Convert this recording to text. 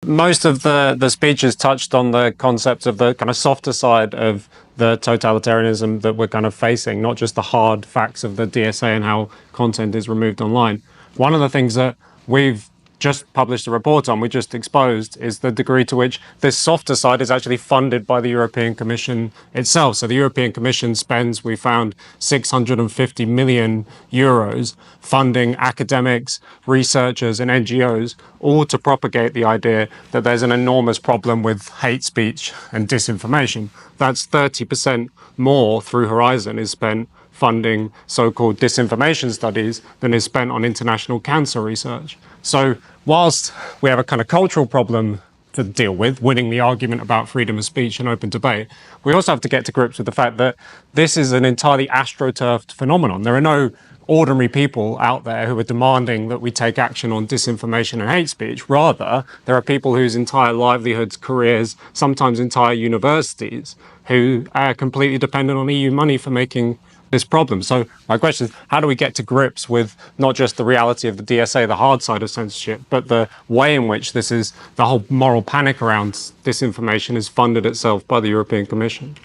most of the speeches touched on the concept of the kind of softer side of the totalitarianism that we're kind of facing, not just the hard facts of the DSA and how content is removed online. One of the things that we've just published a report on, we just exposed, is the degree to which this softer side is actually funded by the European Commission itself. So the European Commission spends, we found, 650 million euros funding academics, researchers and NGOs, all to propagate the idea that there's an enormous problem with hate speech and disinformation. That's 30% more through Horizon is spent funding so-called disinformation studies than is spent on international cancer research. So whilst we have a kind of cultural problem to deal with, winning the argument about freedom of speech and open debate, we also have to get to grips with the fact that this is an entirely astroturfed phenomenon. There are no ordinary people out there who are demanding that we take action on disinformation and hate speech. Rather, there are people whose entire livelihoods, careers, sometimes entire universities, who are completely dependent on EU money for making this problem. So my question is, how do we get to grips with not just the reality of the DSA, the hard side of censorship, but the way in which this is, the whole moral panic around disinformation is funded itself by the European Commission?